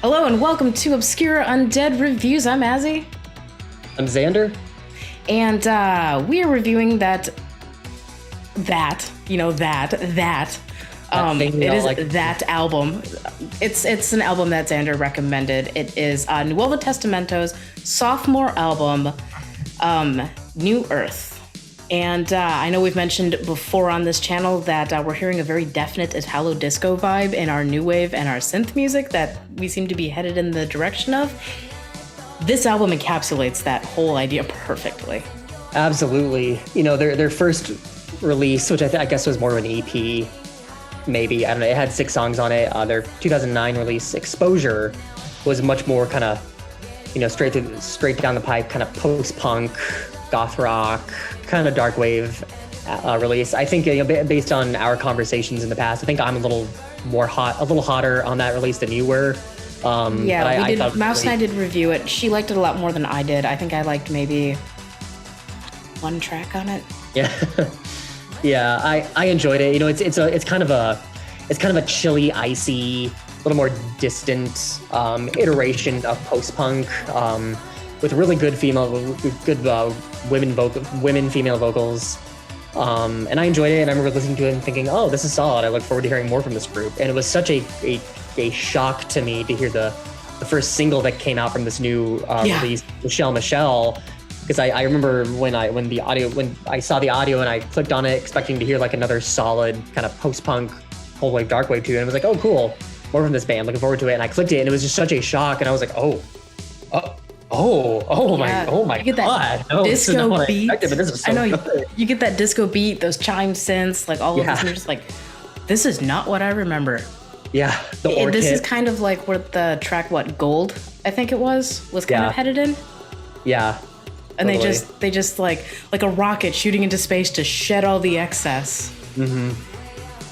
Hello and welcome to Obscure Undead Reviews. I'm Azzy. I'm Xander. And we are reviewing that. That album. It's an album that Xander recommended. It is Nuovo Testamento's sophomore album, New Earth. And I know we've mentioned before on this channel that we're hearing a very definite Italo disco vibe in our new wave and our synth music that we seem to be headed in the direction of. This album encapsulates that whole idea perfectly. Absolutely. You know, their first release, which I guess was more of an EP, maybe. I don't know. It had 6 songs on it. Their 2009 release, Exposure, was much more kind of, you know, straight down the pipe, kind of post-punk, goth rock, kind of dark wave release. I think, you know, based on our conversations in the past, I think I'm a little hotter on that release than you were. Mouse and I did review it. She liked it a lot more than I did. I think I liked maybe 1 track on it. Yeah. Yeah, I enjoyed it. You know, it's kind of a chilly, icy, a little more distant iteration of post-punk, with really good women female vocals. And I enjoyed it, and I remember listening to it and thinking, oh, this is solid. I look forward to hearing more from this group. And it was such a shock to me to hear the first single that came out from this new release, Michelle. Because I remember when I saw the audio and I clicked on it expecting to hear like another solid kind of post-punk whole wave dark wave tune, and I was like, oh cool, more from this band, looking forward to it. And I clicked it and it was just such a shock, and I was like, oh my you get god, that disco beat. This is so good. You get that disco beat, those chime synths, like all of this, and you're just like, this is not what I remember. Yeah, this is kind of like where the track Gold, I think it was kind of headed in. Yeah. And totally. they just like a rocket shooting into space to shed all the excess. Mm-hmm.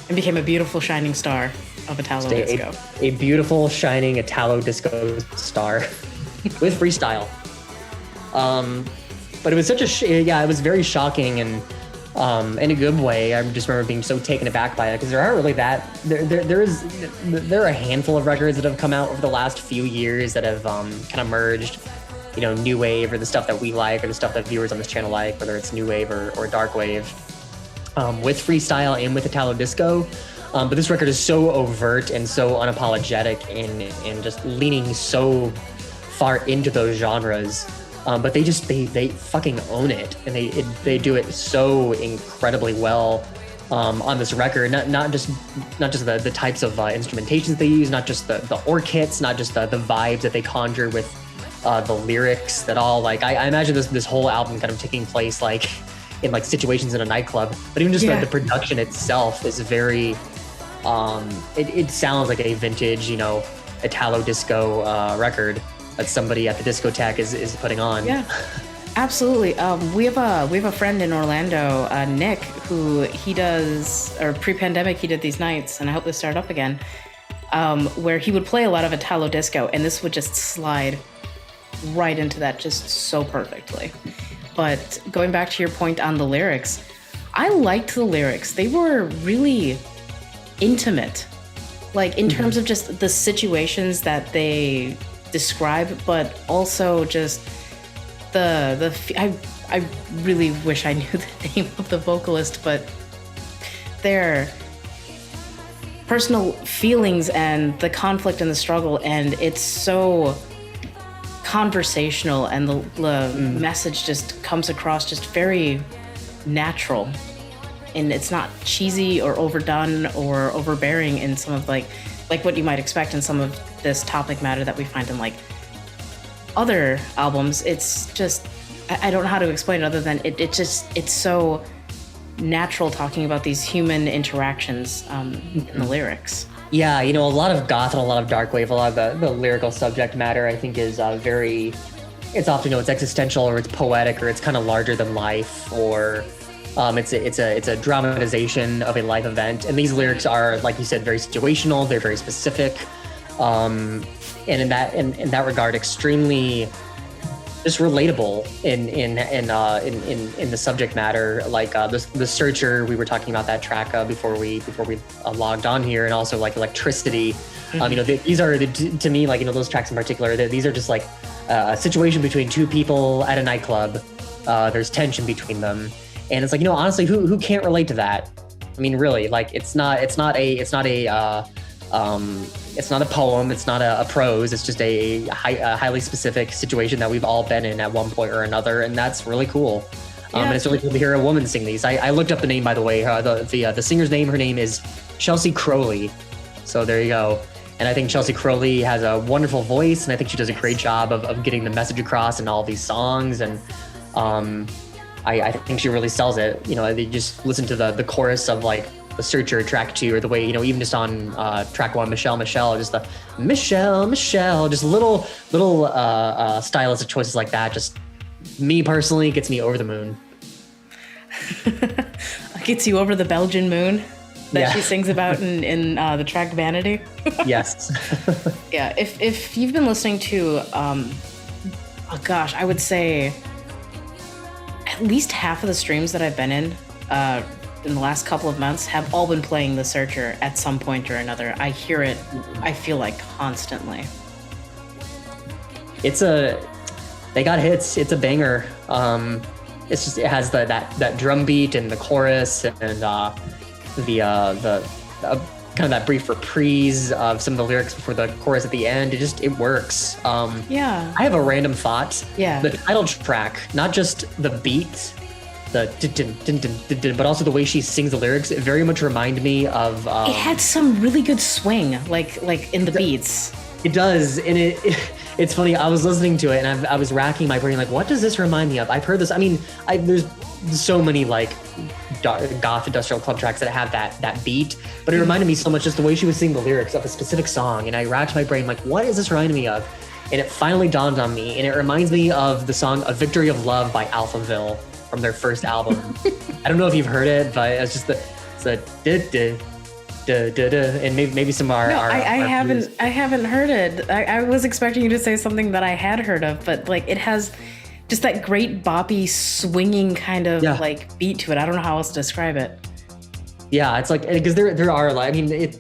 And became a beautiful shining star of Italo disco. A beautiful shining Italo disco star with freestyle. But it was it was very shocking and in a good way. I just remember being so taken aback by it because there aren't really there are a handful of records that have come out over the last few years that have kind of merged, you know, new wave or the stuff that we like or the stuff that viewers on this channel like, whether it's new wave or dark wave, with freestyle and with Italo disco. But this record is so overt and so unapologetic and just leaning so far into those genres. But they fucking own it, and they do it so incredibly well on this record. Not just the types of instrumentations that they use, not just the orchets, not just the vibes that they conjure with the lyrics that all, like, I imagine this whole album kind of taking place like in like situations in a nightclub, but even just the production itself is very it sounds like a vintage, you know, Italo disco record that somebody at the discotheque is putting on. Yeah, absolutely. We have a friend in Orlando, Nick, who he does, or pre-pandemic he did these nights, and I hope they start up again, where he would play a lot of Italo disco, and this would just slide right into that just so perfectly. But going back to your point on the lyrics, I liked the lyrics. They were really intimate, like in terms of just the situations that they describe, but also just I really wish I knew the name of the vocalist, but their personal feelings and the conflict and the struggle, and it's so conversational, and the message just comes across just very natural, and it's not cheesy or overdone or overbearing in some of like what you might expect in some of this topic matter that we find in like other albums. It's just, I don't know how to explain it other than it's so natural talking about these human interactions in the lyrics. Yeah, you know, a lot of goth and a lot of dark wave, a lot of the lyrical subject matter, I think, is it's often, you know, it's existential or it's poetic or it's kind of larger than life, or it's a dramatization of a life event. And these lyrics are, like you said, very situational. They're very specific, and in that regard, extremely just relatable in the subject matter. Like the Searcher, we were talking about that track before we logged on here, and also like Electricity. These are to me, like, those tracks in particular. These are just like a situation between two people at a nightclub. There's tension between them, and it's like, honestly, who can't relate to that? I mean, really, like, it's not a poem. It's not a prose. It's just a highly specific situation that we've all been in at one point or another, and that's really cool. And it's really cool to hear a woman sing these. I looked up the name, by the way. The singer's name, her name is Chelsea Crowley. So there you go. And I think Chelsea Crowley has a wonderful voice, and I think she does a great job of getting the message across in all these songs. And I think she really sells it. They just listen to the chorus of like the Searcher track 2, or the way, even just on track 1, Michelle, just the Michelle, just little stylistic choices like that. Just, me personally, gets me over the moon. Gets you over the Belgian moon that she sings about in the track Vanity. Yes. Yeah, if you've been listening to, I would say at least half of the streams that I've been in the last couple of months have all been playing The Searcher at some point or another. I hear it, I feel like, constantly. They got hits. It's a banger. It's just, it has that drum beat and the chorus, and the kind of that brief reprise of some of the lyrics before the chorus at the end. It works. I have a random thought. Yeah. The title track, not just the beat, the din, but also the way she sings the lyrics, it very much reminded me of. It had some really good swing, like in the beats. It does, and it's funny. I was listening to it, and I was racking my brain, like, what does this remind me of? I've heard this. I mean, there's so many like goth industrial club tracks that have that beat, but it reminded me so much just the way she was singing the lyrics of a specific song, and I racked my brain, like, what is this reminding me of? And it finally dawned on me, and it reminds me of the song "A Victory of Love" by Alphaville from their first album. I don't know if you've heard it, but it's just and maybe some are. No, I haven't heard it. I was expecting you to say something that I had heard of, but like, it has just that great boppy swinging kind of like beat to it. I don't know how else to describe it. Yeah, it's like, because there are like, I mean,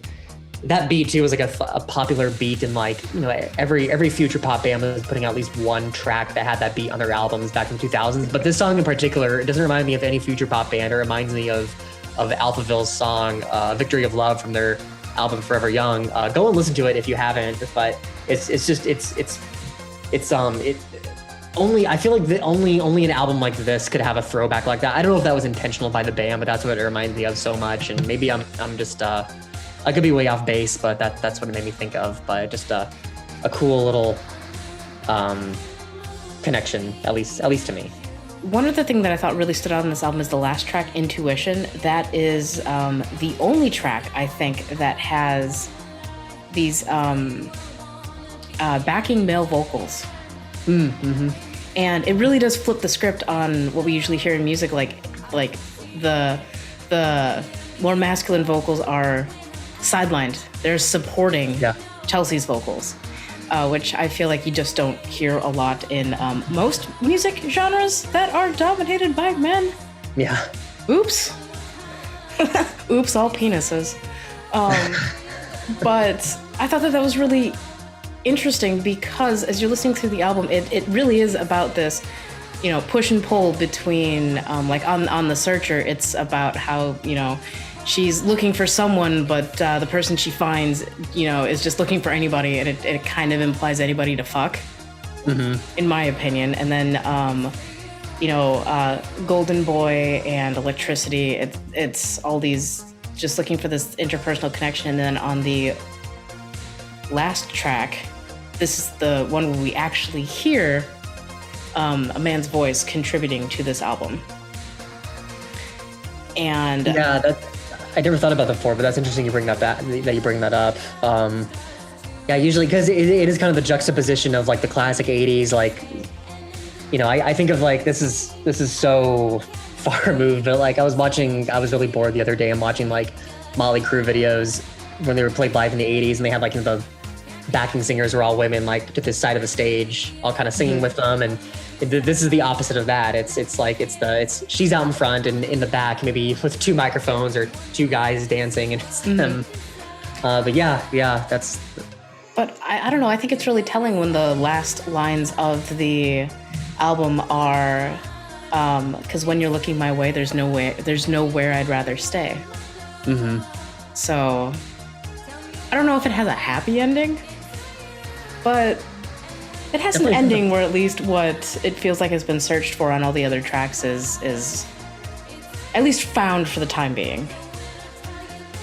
that beat too was like a popular beat in, like, every future pop band was putting out at least one track that had that beat on their albums back in the 2000s. But this song in particular, it doesn't remind me of any future pop band. It reminds me of Alphaville's song "Victory of Love" from their album Forever Young. Go and listen to it if you haven't. But I feel like only an album like this could have a throwback like that. I don't know if that was intentional by the band, but that's what it reminded me of so much. And maybe I'm just I could be way off base, but that's what it made me think of. But just a cool little connection, at least to me. One other thing that I thought really stood out on this album is the last track, Intuition. That is the only track, I think, that has these backing male vocals. Mm-hmm. And it really does flip the script on what we usually hear in music, like the more masculine vocals are sidelined. They're supporting Chelsea's vocals. Which I feel like you just don't hear a lot in most music genres that are dominated by men. Yeah. Oops. Oops, all penises. But I thought that was really interesting, because as you're listening through the album, it really is about this, push and pull between, like on The Searcher, it's about how, she's looking for someone, but the person she finds, is just looking for anybody, and it kind of implies anybody to fuck, in my opinion. And then, Golden Boy and Electricity, it's all these just looking for this interpersonal connection. And then on the last track, this is the one where we actually hear a man's voice contributing to this album. And I never thought about that before, but that's interesting you bring that you bring that up. Usually, because it is kind of the juxtaposition of like the classic 80s, like, I think of like, this is so far removed, but like I was really bored the other day and watching like Motley Crue videos when they were played live in the 80s, and they had like the backing singers were all women, like to this side of the stage, all kind of singing with them, and This is the opposite of that. It's she's out in front and in the back, maybe with two microphones or two guys dancing, and it's them. But yeah, that's. But I don't know. I think it's really telling when the last lines of the album are, because when you're looking my way, there's nowhere I'd rather stay. Mm-hmm. So I don't know if it has a happy ending, but it has an ending where at least what it feels like has been searched for on all the other tracks is at least found for the time being.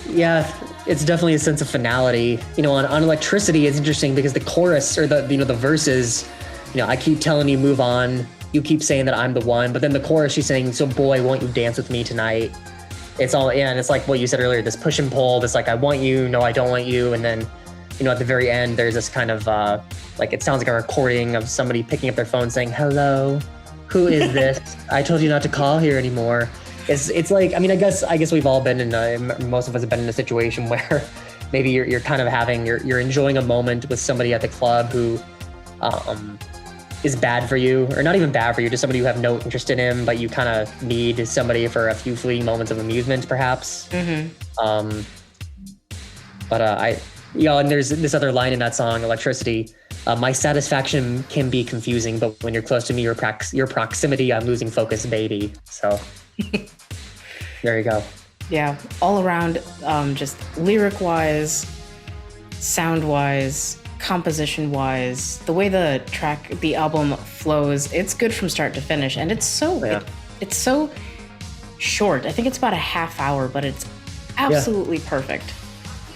Yeah, it's definitely a sense of finality. On Electricity, it's interesting because the chorus or the verses, I keep telling you move on. You keep saying that I'm the one, but then the chorus, she's saying, so boy, won't you dance with me tonight? It's all, and it's like what you said earlier, this push and pull, this like, I want you, no, I don't want you. And then, at the very end, there's this kind of, it sounds like a recording of somebody picking up their phone saying, hello, who is this? I told you not to call here anymore. It's like, I guess we've all been most of us have been in a situation where maybe you're kind of you're enjoying a moment with somebody at the club who is bad for you, or not even bad for you, just somebody you have no interest in him, but you kind of need somebody for a few fleeting moments of amusement, perhaps. Mm-hmm. And there's this other line in that song, Electricity. My satisfaction can be confusing, but when you're close to me, your proximity, I'm losing focus, baby. So there you go. Yeah, all around, just lyric-wise, sound-wise, composition-wise, the way the album flows, it's good from start to finish, and it's so short. I think it's about a half hour, but it's absolutely perfect.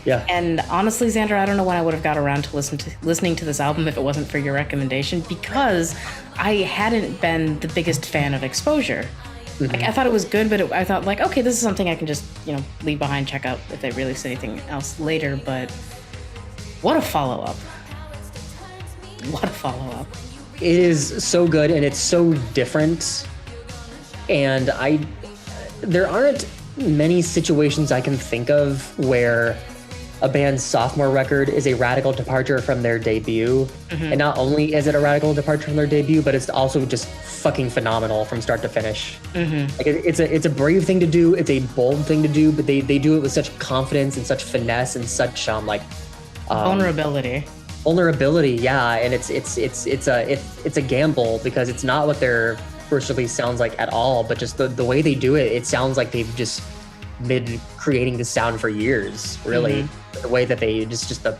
Yeah. And honestly, Xander, I don't know when I would have got around to listening to this album if it wasn't for your recommendation, because I hadn't been the biggest fan of Exposure. Mm-hmm. Like, I thought it was good, but I thought, like, okay, this is something I can just, leave behind, check out if they release anything else later. But what a follow-up. What a follow-up. It is so good, and it's so different. And there aren't many situations I can think of where a band's sophomore record is a radical departure from their debut. Mm-hmm. And not only is it a radical departure from their debut, but it's also just fucking phenomenal from start to finish. Mm-hmm. Like it's a brave thing to do. It's a bold thing to do, but they do it with such confidence and such finesse and such vulnerability. Vulnerability, yeah. And it's a gamble because it's not what their first release sounds like at all, but just the way they do it, it sounds like they've just been creating this sound for years, really. Mm-hmm. The way that they just the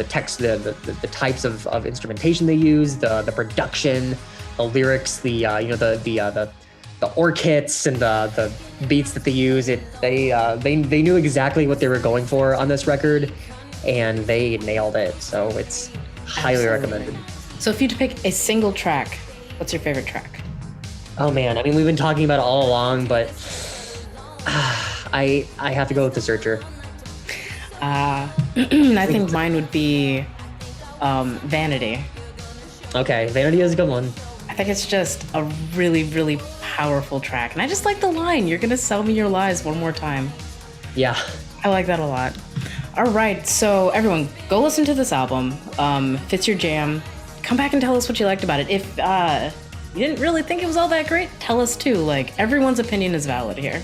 text, the types of instrumentation they use, the production, the lyrics, the orc hits and the beats that they use. They knew exactly what they were going for on this record, and they nailed it. So it's highly recommended. So if you had to pick a single track, what's your favorite track? Oh man, we've been talking about it all along, but I have to go with The Searcher. I think mine would be Vanity. Okay, Vanity is a good one. I think it's just a really, really powerful track. And I just like the line, you're gonna sell me your lies one more time. Yeah. I like that a lot. All right, so everyone, go listen to this album. If it's your jam, come back and tell us what you liked about it. If you didn't really think it was all that great, tell us too. Like, everyone's opinion is valid here.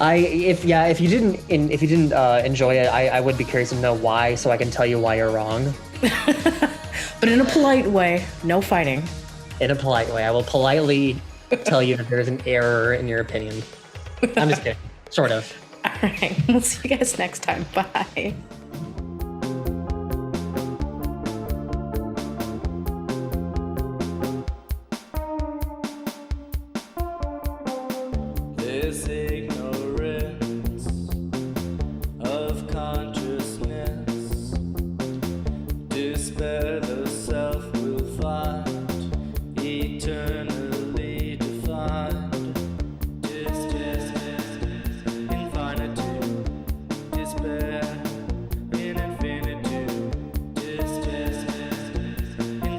If you didn't enjoy it, I would be curious to know why, so I can tell you why you're wrong. But in a polite way, no fighting. In a polite way, I will politely tell you that there's an error in your opinion. I'm just kidding, sort of. All right, we'll see you guys next time. Bye.